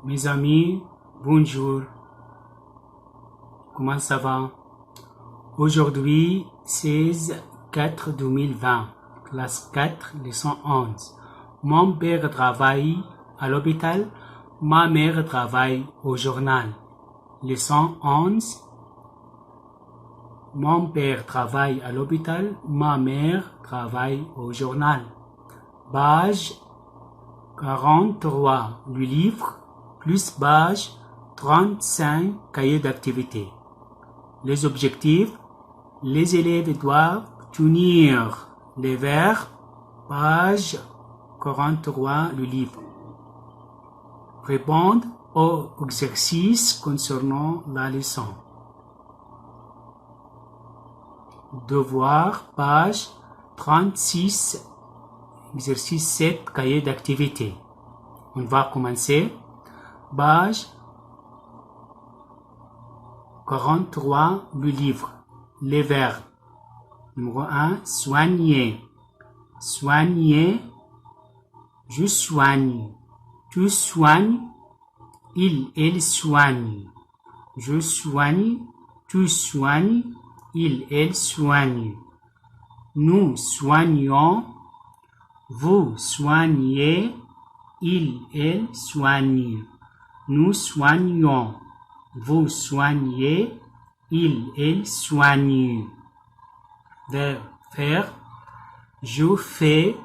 Mes amis, bonjour. Comment ça va? Aujourd'hui, 16/4/2020, classe 4, leçon 11. Mon père travaille à l'hôpital, ma mère travaille au journal. Leçon 11. Mon père travaille à l'hôpital, ma mère travaille au journal. Page 43, le livre, plus page 35, cahier d'activité. Les objectifs, les élèves doivent tenir les verbes, page 43, le livre. Répondre aux exercices concernant la leçon. Devoir, page 36, exercice 7, cahier d'activité. On va commencer. Page 43, le livre. Les verbes. Numéro 1, soigner. Soigner. Je soigne. Tu soignes. Il soigne. Je soigne. Tu soignes. Il soigne. Nous soignons. Vous soignez. Il soigne. Nous soignons. Vous soignez. Il soigne. Faire. Je fais.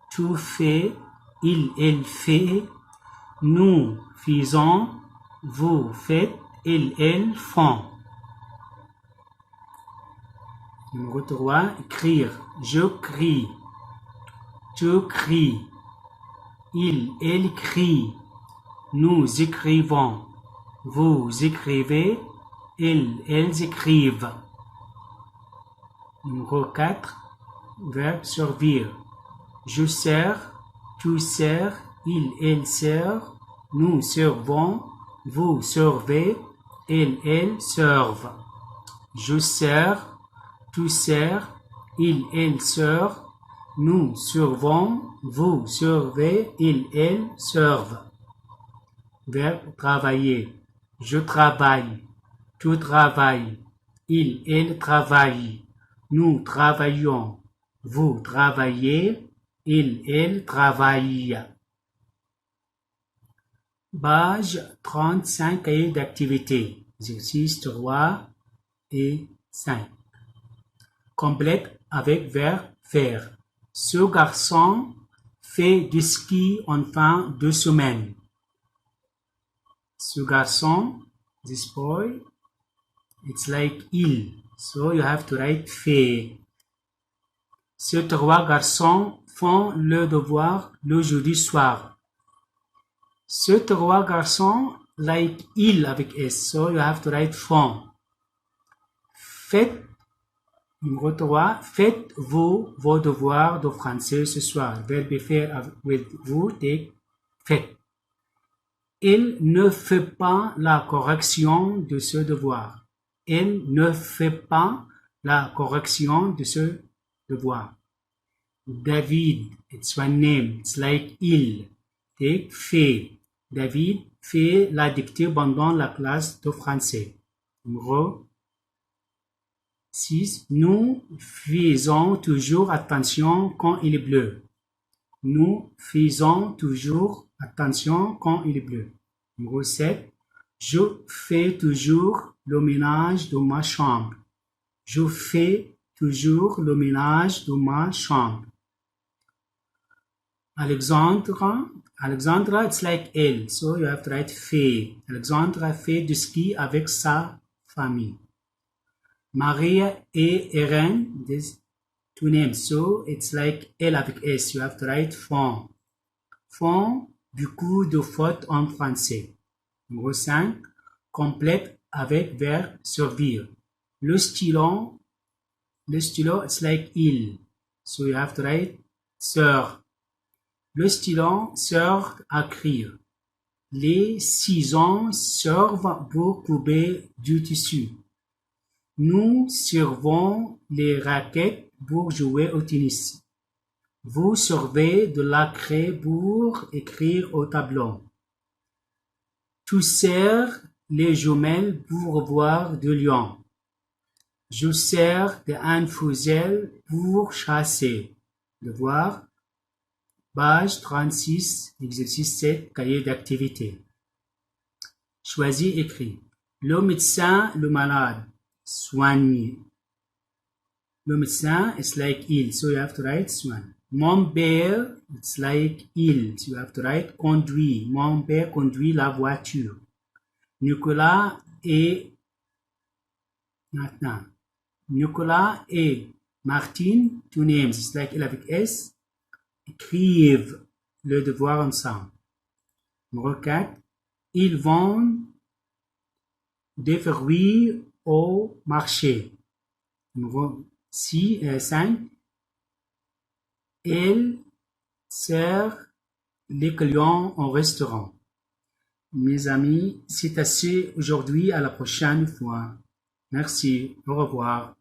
Tu fais. Il fait. Nous faisons. Vous faites. Ils font. Numéro 3. Écrire. Je crie. Tu cries. Il crie. Nous écrivons. Vous écrivez. Ils écrivent. Numéro 4. Verbe servir. Je sers. Tu sers. Il sert. Nous servons. Vous servez. Ils servent. Je sers. Tu sers. Il sert. Nous servons. Vous servez. Ils servent. Verbe travailler. Je travaille. Tu travailles. Il travaille. Nous travaillons. Vous travaillez. Il travaille. Page 35, cahier d'activité. Exercice 3 et 5. Complète avec verbe faire. Ce garçon fait du ski en fin de semaine. Ce garçon, this boy, it's like il. So you have to write fait. Ces trois garçons font le devoir le jeudi soir. Ces trois garçons, like il avec S. So you have to write font. Faites, numéro 3, faites-vous vos devoirs de français ce soir. Verbe faire with vous, take, faites. Il ne fait pas la correction de ce devoir. Il ne fait pas la correction de ce devoir. David, it's one name. It's like il. Take, fait. David fait la dictée pendant la classe de français. Numéro 6. Nous faisons toujours attention quand il pleut. Nous faisons toujours attention quand il pleut. Numéro 7. Je fais toujours le ménage de ma chambre. Je fais toujours le ménage de ma chambre. Alexandra, it's like elle. So you have to write fait. Alexandra fait du ski avec sa famille. Maria et Erin, these two names. So it's like elle avec S. You have to write font. Font beaucoup de fautes en français. Numéro 5. Complète avec verbe servir. Le stylo, it's like il. So you have to write sert. Le stylo sert à écrire. Les ciseaux servent pour couper du tissu. Nous servons les raquettes pour jouer au tennis. Vous servez de la craie pour écrire au tableau. Tu sers les jumelles pour voir de lion. Je sers un fusil pour chasser. Devoir. Page 36, exercice 7, cahier d'activité. Choisis, écrit. Le médecin, le malade, soigne. Le médecin is like il, so you have to write soigne. Mon père, it's like il, so you have to write conduit. Mon père conduit la voiture. Nicolas et maintenant. Nicolas et Martine, two names, it's like il avec S, écrivent le devoir ensemble. Numéro 4. Ils vendent des fruits au marché. Numéro 5. Elle sert les clients au restaurant. Mes amis, c'est assez aujourd'hui. À la prochaine fois. Merci. Au revoir.